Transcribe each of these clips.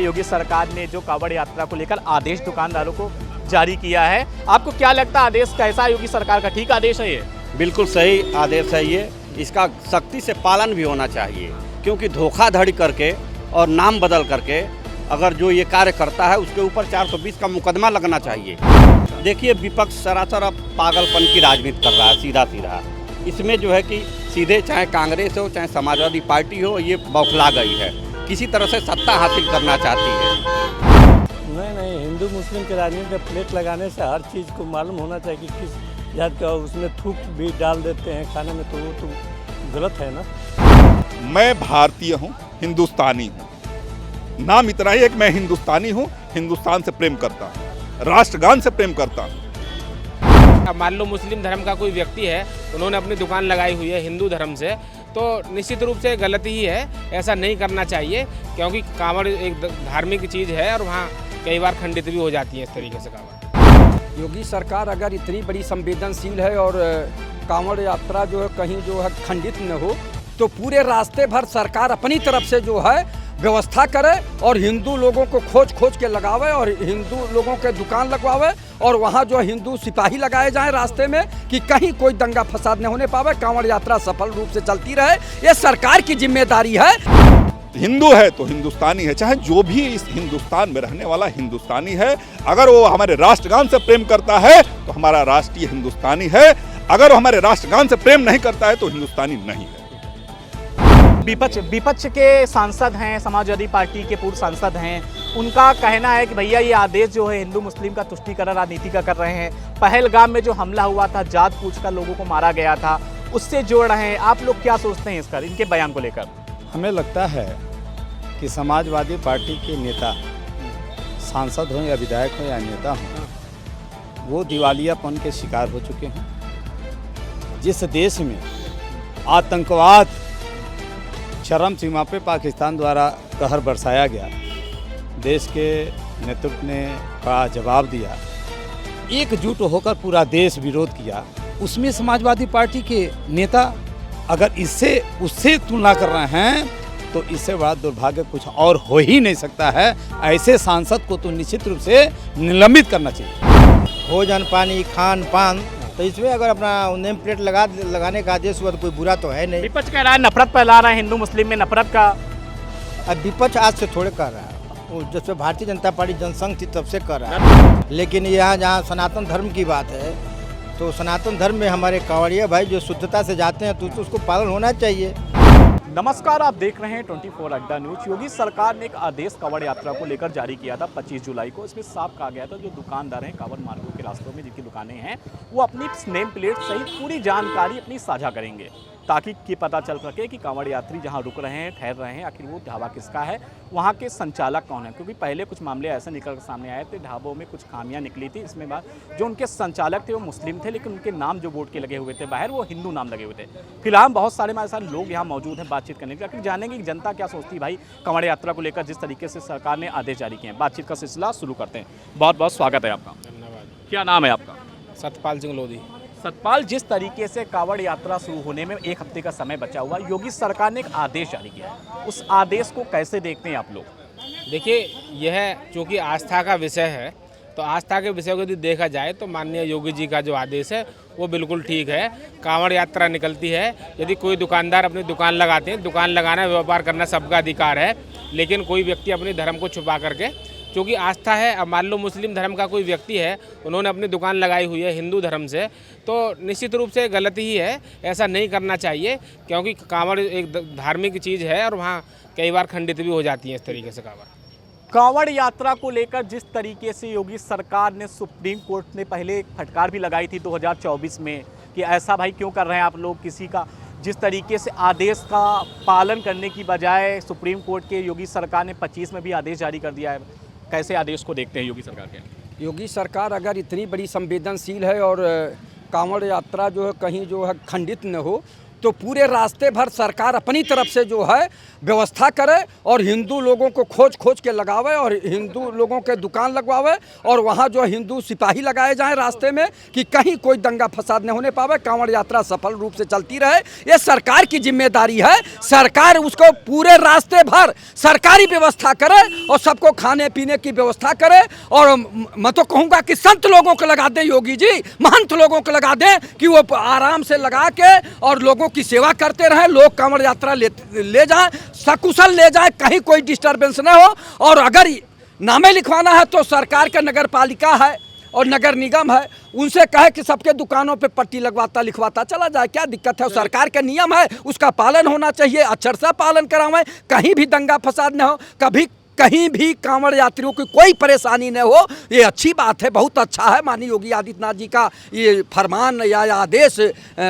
योगी सरकार ने जो कांवड़ यात्रा को लेकर आदेश दुकानदारों को जारी किया है। आपको क्या लगता है आदेश कैसा है योगी सरकार का? ठीक आदेश है ये? बिल्कुल सही आदेश है ये। इसका सख्ती से पालन भी होना चाहिए, क्योंकि धोखाधड़ी करके और नाम बदल करके अगर जो ये कार्य करता है उसके ऊपर 420 का मुकदमा लगना चाहिए। देखिए, विपक्ष सरासर अब पागलपन की राजनीति कर रहा है, सीधा सीधा। इसमें जो है कि सीधे चाहे कांग्रेस हो चाहे समाजवादी पार्टी हो, ये बौखला गई है, किसी तरह से सत्ता हासिल करना चाहती है। नहीं, हिंदू मुस्लिम के राजनीति में प्लेट लगाने से हर चीज़ को मालूम होना चाहिए कि किस जात का, उसमें थूक भी डाल देते हैं खाने में, तो वो तो गलत है ना। मैं भारतीय हूँ, हिंदुस्तानी हूँ। नाम इतना ही है कि मैं हिंदुस्तानी हूँ, हिंदुस्तान से प्रेम करता हूँ, राष्ट्रगान से प्रेम करता हूँ। अब मान लो मुस्लिम धर्म का कोई व्यक्ति है, उन्होंने अपनी दुकान लगाई हुई है हिंदू धर्म से, तो निश्चित रूप से गलत ही है, ऐसा नहीं करना चाहिए, क्योंकि कांवड़ एक धार्मिक चीज़ है और वहाँ कई बार खंडित भी हो जाती है इस तरीके से कांवड़। योगी सरकार अगर इतनी बड़ी संवेदनशील है और कांवड़ यात्रा जो है कहीं जो है खंडित न हो, तो पूरे रास्ते भर सरकार अपनी तरफ से जो है व्यवस्था करे और हिंदू लोगों को खोज खोज के लगावे और हिंदू लोगों के दुकान लगवावे और वहाँ जो हिंदू सिपाही लगाए जाएं रास्ते में कि कहीं कोई दंगा फसाद न होने पावे, कांवड़ यात्रा सफल रूप से चलती रहे। ये सरकार की जिम्मेदारी है। हिंदू है तो हिंदुस्तानी है, चाहे जो भी इस हिंदुस्तान में रहने वाला हिंदुस्तानी है। अगर वो हमारे राष्ट्रगान से प्रेम करता है तो हमारा राष्ट्रीय हिंदुस्तानी है, अगर वो हमारे राष्ट्रगान से प्रेम नहीं करता है तो हिंदुस्तानी नहीं है। विपक्ष के सांसद हैं, समाजवादी पार्टी के पूर्व सांसद हैं, उनका कहना है कि भैया ये आदेश जो है हिंदू मुस्लिम का तुष्टीकरण राजनीति का कर रहे हैं। पहलगाम में जो हमला हुआ था, जात पूछकर लोगों को मारा गया था, उससे जोड़ रहे हैं। आप लोग क्या सोचते हैं इसका, इनके बयान को लेकर? हमें लगता है कि समाजवादी पार्टी के नेता, सांसद हों या विधायक हों या नेता हों, वो दिवालियापन के शिकार हो चुके हैं। जिस देश में आतंकवाद चरम सीमा पे पाकिस्तान द्वारा कहर बरसाया गया, देश के नेतृत्व ने बड़ा जवाब दिया, एकजुट होकर पूरा देश विरोध किया। उसमें समाजवादी पार्टी के नेता अगर उससे तुलना कर रहे हैं तो इससे बड़ा दुर्भाग्य कुछ और हो ही नहीं सकता है। ऐसे सांसद को तो निश्चित रूप से निलंबित करना चाहिए। भोजन पानी खान पान, तो इसमें अगर अपना नेम प्लेट लगाने का आदेश हुआ तो कोई बुरा तो है नहीं। विपक्ष कह रहा है नफरत फैला रहा है, हिंदू मुस्लिम में नफरत का। अब विपक्ष आज से थोड़े कर रहा है, वो जब से भारतीय जनता पार्टी जनसंघ थी तब से कर रहा है। लेकिन यहाँ जहाँ सनातन धर्म की बात है, तो सनातन धर्म में हमारे कांवड़िया भाई जो शुद्धता से जाते हैं तो उसको पालन होना चाहिए। नमस्कार, आप देख रहे हैं 24 अड्डा न्यूज। योगी सरकार ने एक आदेश कांवड़ यात्रा को लेकर जारी किया था 25 जुलाई को। इसमें साफ कहा गया था जो दुकानदार हैं कांवड़ मार्गों के रास्तों में जिनकी दुकानें हैं, वो अपनी नेम प्लेट सहित पूरी जानकारी अपनी साझा करेंगे, ताकि ये पता चल सके कि कांवड़ यात्री जहां रुक रहे हैं, ठहर रहे हैं, आखिर वो ढाबा किसका है, वहां के संचालक कौन है। क्योंकि पहले कुछ मामले ऐसे निकल कर सामने आए थे, ढाबों में कुछ खामियां निकली थी। इसमें बाद जो उनके संचालक थे वो मुस्लिम थे, लेकिन उनके नाम जो बोर्ड के लगे हुए थे बाहर, वो हिंदू नाम लगे हुए थे। फिलहाल बहुत सारे हमारे साथ लोग यहाँ मौजूद हैं बातचीत करने के लिए। आखिर जानेंगे कि जनता क्या सोचती है भाई कांवड़ यात्रा को लेकर, जिस तरीके से सरकार ने आदेश जारी किए हैं। बातचीत का सिलसिला शुरू करते हैं। बहुत बहुत स्वागत है आपका। धन्यवाद। क्या नाम है आपका? सतपाल सिंह लोधी। सतपाल, जिस तरीके से कांवड़ यात्रा शुरू होने में 1 हफ्ते का समय बचा हुआ, योगी सरकार ने एक आदेश जारी किया है, उस आदेश को कैसे देखते हैं आप लोग? देखिए, यह चूँकि आस्था का विषय है, तो आस्था के विषय को यदि देखा जाए तो माननीय योगी जी का जो आदेश है वो बिल्कुल ठीक है। कांवड़ यात्रा निकलती है, यदि कोई दुकानदार अपनी दुकान लगाते हैं, दुकान लगाना व्यापार करना सबका अधिकार है, लेकिन कोई व्यक्ति अपने धर्म को छुपा करके, क्योंकि आस्था है, अब मान लो मुस्लिम धर्म का कोई व्यक्ति है, उन्होंने अपनी दुकान लगाई हुई है हिंदू धर्म से, तो निश्चित रूप से गलत ही है, ऐसा नहीं करना चाहिए, क्योंकि कांवड़ एक धार्मिक चीज़ है और वहाँ कई बार खंडित भी हो जाती है इस तरीके से कांवड़। कांवड़ यात्रा को लेकर जिस तरीके से योगी सरकार ने, सुप्रीम कोर्ट ने पहले फटकार भी लगाई थी 2024 में कि ऐसा भाई क्यों कर रहे हैं आप लोग, किसी का जिस तरीके से आदेश का पालन करने की बजाय सुप्रीम कोर्ट के योगी सरकार ने 25 में भी आदेश जारी कर दिया है। कैसे आदेश को देखते हैं योगी सरकार के? योगी सरकार अगर इतनी बड़ी संवेदनशील है और कांवड़ यात्रा जो है कहीं जो है खंडित न हो, तो पूरे रास्ते भर सरकार अपनी तरफ से जो है व्यवस्था करे और हिंदू लोगों को खोज खोज के लगावे और हिंदू लोगों के दुकान लगवावे और वहाँ जो हिंदू सिपाही लगाए जाएं रास्ते में कि कहीं कोई दंगा फसाद न होने पावे, कांवड़ यात्रा सफल रूप से चलती रहे। ये सरकार की जिम्मेदारी है। सरकार उसको पूरे रास्ते भर सरकारी व्यवस्था करे और सबको खाने पीने की व्यवस्था करे। और मैं तो कहूँगा कि संत लोगों को लगा दें योगी जी, महंत लोगों को लगा दें कि वो आराम से लगा के और लोगों की सेवा करते रहें, लोग कांवड़ यात्रा ले जाएं, सकुशल ले जाएं, कहीं कोई डिस्टर्बेंस न हो। और अगर नामे लिखवाना है तो सरकार का नगर पालिका है और नगर निगम है, उनसे कहे कि सबके दुकानों पे पट्टी लगवाता लिखवाता चला जाए, क्या दिक्कत है। सरकार का नियम है, उसका पालन होना चाहिए, अक्षरशः पालन करावें, कहीं भी दंगा फसाद न हो, कहीं भी कांवड़ यात्रियों की कोई परेशानी न हो। ये अच्छी बात है, बहुत अच्छा है। माननीय योगी आदित्यनाथ जी का ये फरमान या आदेश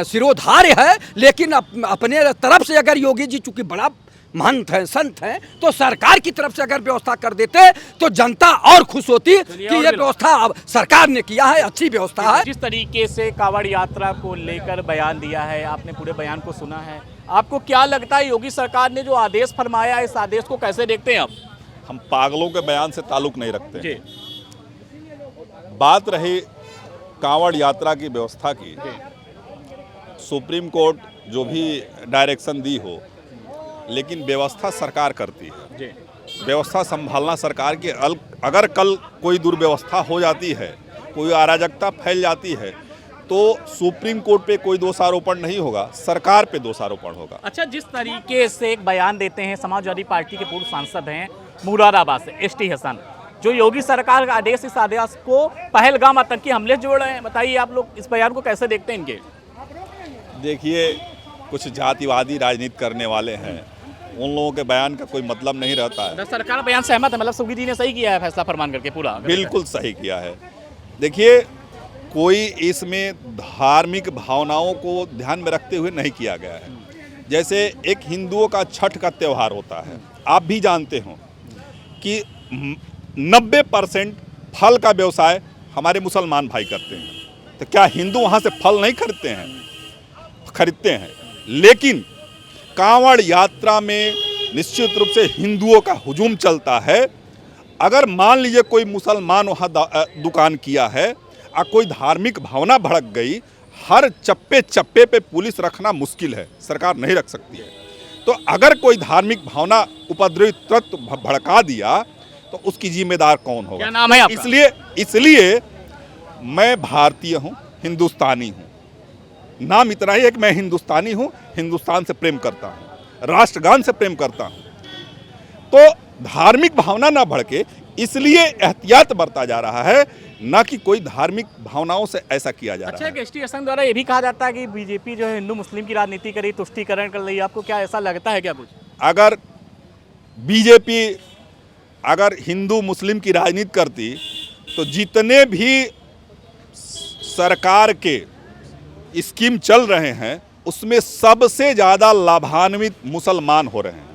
सिरोधार्य है। लेकिन अपने तरफ से अगर योगी जी चूँकि बड़ा महंत हैं, संत हैं, तो सरकार की तरफ से अगर व्यवस्था कर देते तो जनता और खुश होती कि ये व्यवस्था अब सरकार ने किया है, अच्छी व्यवस्था है। जिस तरीके से कांवड़ यात्रा को लेकर बयान दिया है, आपने पूरे बयान को सुना है, आपको क्या लगता है योगी सरकार ने जो आदेश फरमाया है, इस आदेश को कैसे देखते हैं आप? हम पागलों के बयान से ताल्लुक नहीं रखते हैं। बात रही कांवड़ यात्रा की व्यवस्था की, सुप्रीम कोर्ट जो भी डायरेक्शन दी हो, लेकिन व्यवस्था सरकार करती है। व्यवस्था संभालना सरकार की। अगर कल कोई दुर्व्यवस्था हो जाती है, कोई अराजकता फैल जाती है, तो सुप्रीम कोर्ट पे कोई दोषारोपण नहीं होगा, सरकार पे दोषारोपण होगा। अच्छा, जिस तरीके से एक बयान देते हैं समाजवादी पार्टी के पूर्व सांसद हैं मुरादाबाद से एसटी हसन, जो योगी सरकार का आदेश, इस आदेश को पहलगाम आतंकी हमले जोड़ रहे हैं, बताइए आप लोग इस बयान को कैसे देखते हैं इनके? देखिए, कुछ जातिवादी राजनीति करने वाले हैं, उन लोगों के बयान का कोई मतलब नहीं रहता है। सरकार बयान सहमत है, मतलब सुगी जी ने सही किया है फैसला फरमान करके पूरा? बिल्कुल सही किया है। देखिए, कोई इसमें धार्मिक भावनाओं को ध्यान में रखते हुए नहीं किया गया है। जैसे एक हिंदुओं का छठ का त्यौहार होता है, आप भी जानते हो कि 90% फल का व्यवसाय हमारे मुसलमान भाई करते हैं। तो क्या हिंदू वहाँ से फल नहीं खरीदते हैं? लेकिन कांवड़ यात्रा में निश्चित रूप से हिंदुओं का हुजूम चलता है। अगर मान लीजिए कोई मुसलमान वहाँ दुकान किया है और कोई धार्मिक भावना भड़क गई, हर चप्पे चप्पे पे पुलिस रखना मुश्किल है, सरकार नहीं रख सकती है। तो अगर कोई धार्मिक भावना उपद्रवी तत्व भड़का दिया तो उसकी जिम्मेदार कौन होगा? क्या नाम है आपका? इसलिए मैं भारतीय हूँ, हिंदुस्तानी हूँ। नाम इतना ही है कि मैं हिंदुस्तानी हूँ, हिंदुस्तान से प्रेम करता हूँ, राष्ट्रगान से प्रेम करता हूँ। तो धार्मिक भावना ना भड़के, इसलिए एहतियात बरता जा रहा है, ना कि कोई धार्मिक भावनाओं से ऐसा किया जा रहा है। अच्छा, एसटी हसन द्वारा ये भी कहा जाता है कि बीजेपी जो है हिंदू मुस्लिम की राजनीति करी, तुष्टीकरण कर रही है, आपको क्या ऐसा लगता है क्या कुछ? अगर बीजेपी अगर हिंदू मुस्लिम की राजनीति करती तो जितने भी सरकार के स्कीम चल रहे हैं उसमें सबसे ज़्यादा लाभान्वित मुसलमान हो रहे हैं।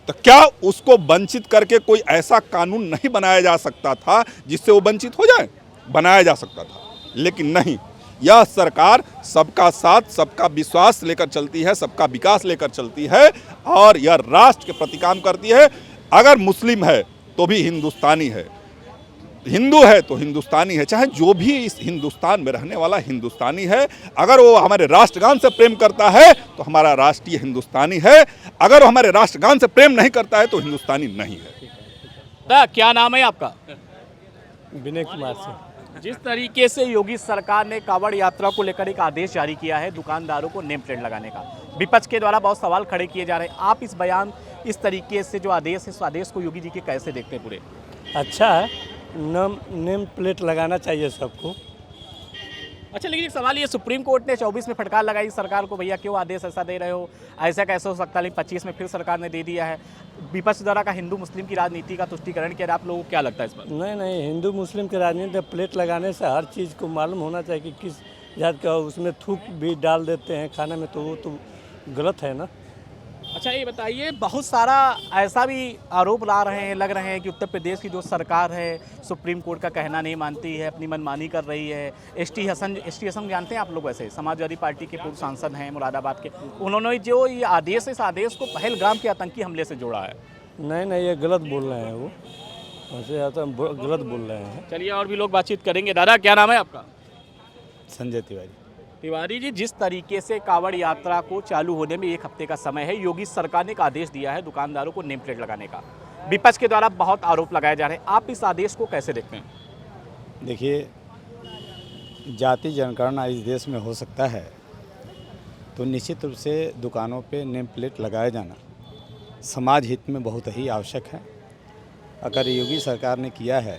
तो क्या उसको वंचित करके कोई ऐसा कानून नहीं बनाया जा सकता था जिससे वो वंचित हो जाए? बनाया जा सकता था, लेकिन नहीं। यह सरकार सबका साथ, सबका विश्वास लेकर चलती है, सबका विकास लेकर चलती है और यह राष्ट्र के प्रति काम करती है। अगर मुस्लिम है तो भी हिंदुस्तानी है, हिंदू है तो हिंदुस्तानी है, चाहे जो भी इस हिंदुस्तान में रहने वाला हिंदुस्तानी है। अगर वो हमारे राष्ट्रगान से प्रेम करता है तो हमारा राष्ट्रीय हिंदुस्तानी है, अगर वो हमारे राष्ट्रगान से प्रेम नहीं करता है तो हिंदुस्तानी नहीं है। क्या नाम है आपका? विनय कुमार से। जिस तरीके से योगी सरकार ने कांवड़ यात्रा को लेकर एक आदेश जारी किया है दुकानदारों को नेम प्लेट लगाने का, विपक्ष के द्वारा बहुत सवाल खड़े किए जा रहे हैं, आप इस बयान, इस तरीके से जो आदेश है, इस आदेश को योगी जी के कैसे देखते हैं पूरे? अच्छा है, नेम प्लेट लगाना चाहिए सबको। अच्छा, लेकिन एक सवाल ये, सुप्रीम कोर्ट ने 24 में फटकार लगाई सरकार को, भैया क्यों आदेश ऐसा दे रहे हो, ऐसा कैसे हो सकता है? लेकिन 25 में फिर सरकार ने दे दिया है। विपक्ष द्वारा का हिंदू मुस्लिम की राजनीति का तुष्टीकरण किया, आप लोगों को क्या लगता है इस पर? नहीं, हिंदू मुस्लिम की राजनीति प्लेट लगाने से हर चीज़ को मालूम होना चाहिए कि किस जात का। उसमें थूक भी डाल देते हैं खाने में, तो वो तो गलत है ना। अच्छा ये बताइए, बहुत सारा ऐसा भी आरोप ला रहे हैं, लग रहे हैं कि उत्तर प्रदेश की जो सरकार है सुप्रीम कोर्ट का कहना नहीं मानती है, अपनी मनमानी कर रही है। एसटी हसन जानते हैं आप लोग? वैसे समाजवादी पार्टी के पूर्व सांसद हैं मुरादाबाद के, उन्होंने जो ये आदेश, इस आदेश को पहलगाम के आतंकी हमले से जोड़ा है। नहीं, ये गलत बोल रहे हैं वो, वैसे आता गलत बोल रहे हैं। चलिए और भी लोग बातचीत करेंगे। दादा क्या नाम है आपका? संजय तिवारी। तिवारी जी, जिस तरीके से कांवड़ यात्रा को चालू होने में 1 हफ्ते का समय है, योगी सरकार ने एक आदेश दिया है दुकानदारों को नेम प्लेट लगाने का। विपक्ष के द्वारा बहुत आरोप लगाए जा रहे हैं, आप इस आदेश को कैसे देखते हैं? देखिए, जाति जनगणना इस देश में हो सकता है तो निश्चित रूप से दुकानों पे नेम प्लेट लगाया जाना समाज हित में बहुत ही आवश्यक है। अगर योगी सरकार ने किया है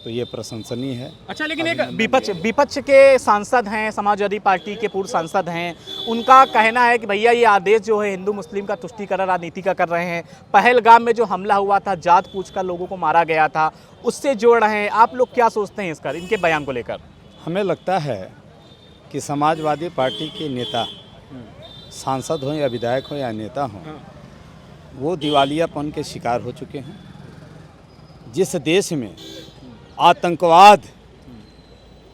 तो ये प्रशंसनीय है। अच्छा, लेकिन एक विपक्ष के सांसद हैं, समाजवादी पार्टी के पूर्व सांसद हैं, उनका कहना है कि भैया ये आदेश जो है हिंदू मुस्लिम का तुष्टीकरण राजनीति का कर रहे हैं। पहलगाम में जो हमला हुआ था, जात पूछ कर लोगों को मारा गया था, उससे जोड़ रहे हैं। आप लोग क्या सोचते हैं इसका, इनके बयान को लेकर? हमें लगता है कि समाजवादी पार्टी के नेता, सांसद हों या विधायक हों या नेता हों, वो दिवालियापन के शिकार हो चुके हैं। जिस देश में आतंकवाद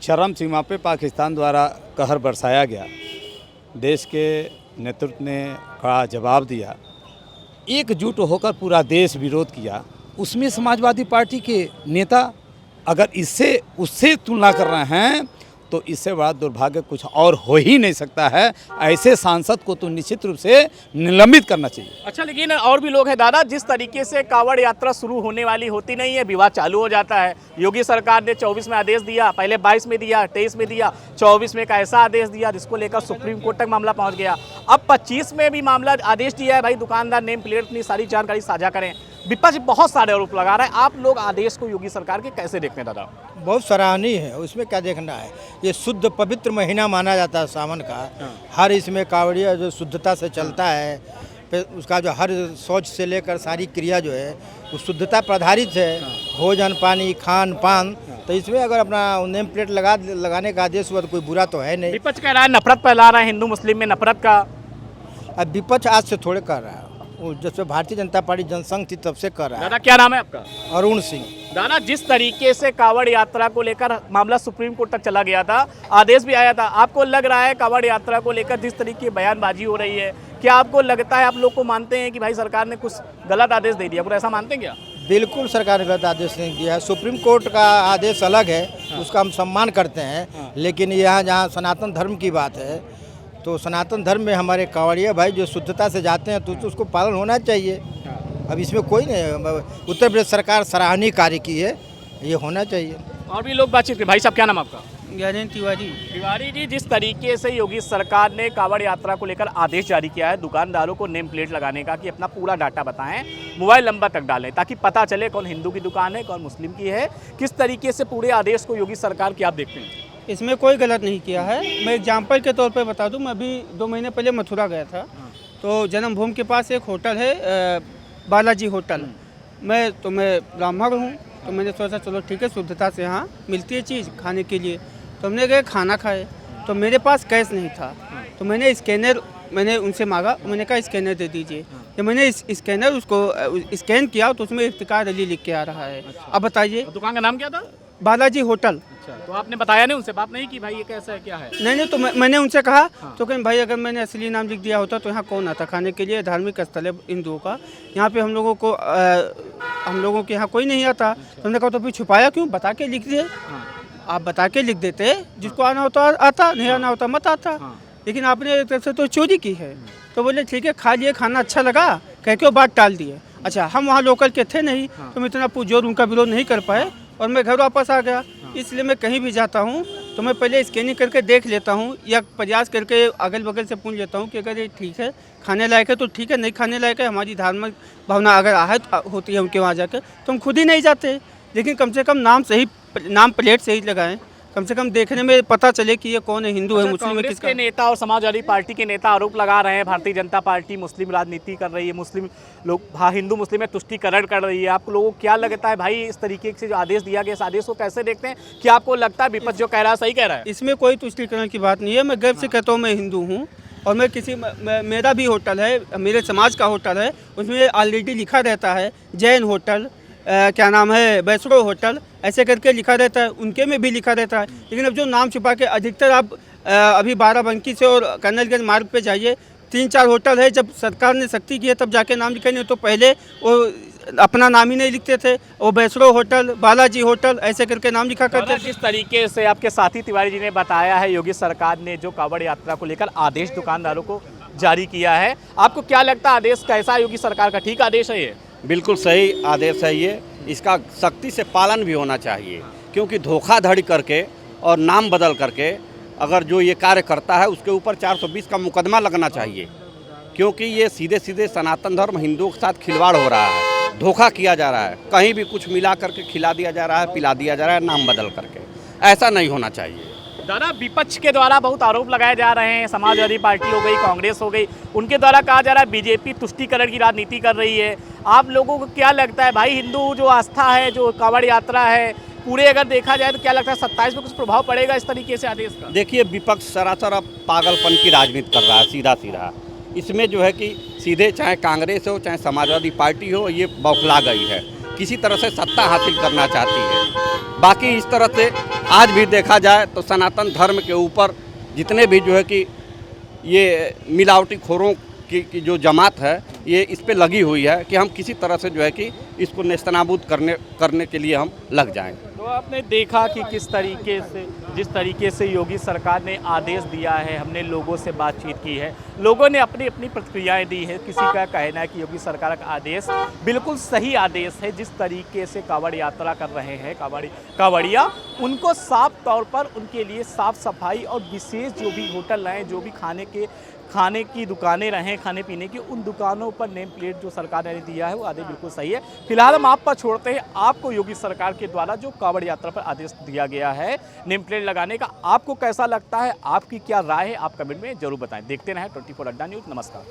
चरम सीमा पे पाकिस्तान द्वारा कहर बरसाया गया, देश के नेतृत्व ने कड़ा जवाब दिया, एकजुट होकर पूरा देश विरोध किया। उसमें समाजवादी पार्टी के नेता अगर उससे तुलना कर रहे हैं तो इससे बड़ा दुर्भाग्य कुछ और हो ही नहीं सकता है। ऐसे सांसद को तो निश्चित रूप से निलंबित करना चाहिए। अच्छा, लेकिन और भी लोग हैं दादा, जिस तरीके से कांवड़ यात्रा शुरू होने वाली होती नहीं है, विवाद चालू हो जाता है। योगी सरकार ने 24 में आदेश दिया, पहले 22 में दिया, 23 में दिया, 24 में एक ऐसा आदेश दिया जिसको लेकर सुप्रीम कोर्ट तक मामला पहुंच गया। अब 25 में भी मामला आदेश दिया है, भाई दुकानदार नेम प्लेट अपनी सारी जानकारी साझा करें। विपक्ष बहुत सारे आरोप लगा रहा है, आप लोग आदेश को योगी सरकार के कैसे देखते हैं दादा? बहुत सराहनीय है, उसमें क्या देखना है। ये शुद्ध पवित्र महीना माना जाता है सावन का। हर इसमें कांवड़िया जो शुद्धता से चलता है, फिर उसका जो हर शौच से लेकर सारी क्रिया जो है वो शुद्धता पर आधारित है। भोजन पानी खान पान, तो इसमें अगर अपना नेम प्लेट लगाने का आदेश हुआ तो कोई बुरा तो है नहीं। विपक्ष कह रहा है नफरत फैला रहा है, हिंदू मुस्लिम में नफरत का। अब विपक्ष आज से थोड़े कर रहा है, वो जब से भारतीय जनता पार्टी जनसंघ थी तब से कर रहा है। दादा क्या नाम है आपका? अरुण सिंह। दादा, जिस तरीके से कांवड़ यात्रा को लेकर मामला सुप्रीम कोर्ट तक चला गया था, आदेश भी आया था, आपको लग रहा है कांवड़ यात्रा को लेकर जिस तरीके की बयानबाजी हो रही है, क्या आपको लगता है, आप लोग को मानते हैं कि भाई सरकार ने कुछ गलत आदेश दे दिया, पूरा ऐसा मानते हैं क्या? बिल्कुल, सरकार ने गलत आदेश नहीं दिया है। सुप्रीम कोर्ट का आदेश अलग है, उसका हम सम्मान करते हैं। लेकिन यहाँ जहाँ सनातन धर्म की बात है, तो सनातन धर्म में हमारे कांवड़िया भाई जो शुद्धता से जाते हैं तो उसको पालन होना चाहिए। अब इसमें कोई नहीं, उत्तर प्रदेश सरकार सराहनीय कार्य की है, ये होना चाहिए। और भी लोग बातचीत करें। भाई साहब क्या नाम आपका? ज्ञानेंद्र तिवारी। तिवारी जी, जिस तरीके से योगी सरकार ने कांवड़ यात्रा को लेकर आदेश जारी किया है दुकानदारों को नेम प्लेट लगाने का कि अपना पूरा डाटा बताएं, मोबाइल नंबर तक डालें, ताकि पता चले कौन हिंदू की दुकान है कौन मुस्लिम की है, किस तरीके से पूरे आदेश को योगी सरकार की आप देखते हैं? इसमें कोई गलत नहीं किया है। मैं एग्जाम्पल के तौर पे बता दूं, मैं अभी 2 महीने पहले मथुरा गया था, तो जन्मभूमि के पास एक होटल है बालाजी होटल। मैं ब्राह्मण हूँ, तो मैंने सोचा चलो ठीक है, शुद्धता से यहाँ मिलती है चीज़ खाने के लिए। तो हमने गए खाना खाए, तो मेरे पास कैश नहीं था, तो मैंने उनसे मांगा, मैंने कहा स्कैनर दे दीजिए। जब मैंने स्कैनर उसको स्कैन किया तो उसमें इफ्तिकार अली लिख के आ रहा है। अब बताइए दुकान का नाम क्या था? बालाजी होटल। अच्छा, तो आपने बताया नहीं, उनसे बात नहीं की भाई ये कैसा है क्या है? नहीं, तो मैंने उनसे कहा तो कहीं भाई अगर मैंने असली नाम लिख दिया होता तो यहाँ कौन आता खाने के लिए, धार्मिक स्थल है हिंदुओं का, यहाँ पे हम लोगों के यहाँ कोई नहीं आता। तो हमने कहा तो फिर छुपाया क्यों, बता के लिख दिए। आप बता के लिख देते, जिसको आना होता आता, नहीं आना होता मत आता। लेकिन आपने एक तरफ से तो चोरी की है। तो बोले ठीक है, खा लिए, खाना अच्छा लगा कह के वो बात टाल दिए। अच्छा, हम वहाँ लोकल के थे नहीं, तो मैं इतना पुरजोर उनका विरोध नहीं कर पाए और मैं घर वापस आ गया। इसलिए मैं कहीं भी जाता हूँ तो मैं पहले स्कैनिंग करके देख लेता हूँ, या प्रयास करके अगल बगल से पूछ लेता हूँ कि अगर ये ठीक है, खाने लायक है तो ठीक है, नहीं खाने लायक है, हमारी धार्मिक भावना अगर आहत होती है उनके वहाँ जाकर, तो हम खुद ही नहीं जाते। लेकिन कम से कम नाम प्लेट सही लगाएं, कम से कम देखने में पता चले कि ये कौन है, हिंदू है मुस्लिम है, किसका। नेता और समाजवादी पार्टी के नेता आरोप लगा रहे हैं भारतीय जनता पार्टी मुस्लिम राजनीति कर रही है, मुस्लिम लोग हिंदू मुस्लिम में तुष्टीकरण कर रही है। आप लोगों को क्या लगता है भाई, इस तरीके से जो आदेश दिया गया, इस आदेश को कैसे देखते हैं? क्या आपको लगता है विपक्ष जो कह रहा है सही कह रहा है? इसमें कोई तुष्टीकरण की बात नहीं है। मैं गर्व से कहता हूँ मैं हिंदू हूँ, और मैं मेरा भी होटल है, मेरे समाज का होटल है, उसमें ऑलरेडी लिखा रहता है जैन होटल, क्या नाम है, वैष्णो होटल, ऐसे करके लिखा रहता है, उनके में भी लिखा रहता है। लेकिन अब जो नाम छुपा के अधिकतर आप अभी बाराबंकी से और कर्नलगंज मार्ग पे जाइए, 3-4 होटल है। जब सरकार ने सख्ती की है तब जाके नाम लिखे, नहीं तो पहले वो अपना नाम ही नहीं लिखते थे। वो वैष्णो होटल, बालाजी होटल, ऐसे करके नाम लिखा करते थे। जिस तरीके से आपके साथी तिवारी जी ने बताया है, योगी सरकार ने जो कांवड़ यात्रा को लेकर आदेश दुकानदारों को जारी किया है, आपको क्या लगता है आदेश कैसा है? योगी सरकार का ठीक आदेश है ये? बिल्कुल सही आदेश है ये। इसका सख्ती से पालन भी होना चाहिए, क्योंकि धोखाधड़ी करके और नाम बदल करके अगर जो ये कार्य करता है उसके ऊपर 420 का मुकदमा लगना चाहिए, क्योंकि ये सीधे सीधे सनातन धर्म हिंदुओं के साथ खिलवाड़ हो रहा है, धोखा किया जा रहा है, कहीं भी कुछ मिला करके खिला दिया जा रहा है, पिला दिया जा रहा है नाम बदल करके। ऐसा नहीं होना चाहिए। दादा, विपक्ष के द्वारा बहुत आरोप लगाए जा रहे हैं, समाजवादी पार्टी हो गई, कांग्रेस हो गई, उनके द्वारा कहा जा रहा है बीजेपी तुष्टीकरण की राजनीति कर रही है। आप लोगों को क्या लगता है भाई, हिंदू जो आस्था है, जो कांवड़ यात्रा है, पूरे अगर देखा जाए तो क्या लगता है 27 में कुछ प्रभाव पड़ेगा इस तरीके से आदेश का? देखिए, विपक्ष सरासर अब पागलपन की राजनीति कर रहा है, सीधा सीधा। इसमें जो है कि सीधे चाहे कांग्रेस हो चाहे समाजवादी पार्टी हो, ये बौखला गई है, किसी तरह से सत्ता हासिल करना चाहती है। बाकी इस तरह से आज भी देखा जाए तो सनातन धर्म के ऊपर जितने भी जो है कि ये मिलावटी खोरों की जो जमात है, ये इस पे लगी हुई है कि हम किसी तरह से जो है कि इसको नेस्तनाबूद करने के लिए हम लग जाएं। तो आपने देखा कि किस तरीके से, जिस तरीके से योगी सरकार ने आदेश दिया है, हमने लोगों से बातचीत की है, लोगों ने अपनी अपनी प्रतिक्रियाएं दी है। किसी का कहना है कि योगी सरकार का आदेश बिल्कुल सही आदेश है। जिस तरीके से कांवड़ यात्रा कर रहे हैं कांवड़िया, उनको साफ तौर पर उनके लिए साफ सफाई और विशेष जो भी होटल हैं, जो भी खाने की दुकानें रहें, खाने पीने की, उन दुकानों पर नेम प्लेट जो सरकार ने दिया है वो आदेश बिल्कुल सही है। फिलहाल हम आप पर छोड़ते हैं, आपको योगी सरकार के द्वारा जो कांवड़ यात्रा पर आदेश दिया गया है नेम प्लेट लगाने का, आपको कैसा लगता है, आपकी क्या राय है, आप कमेंट में जरूर बताएं। देखते रहें 24 अड्डा न्यूज़। नमस्कार।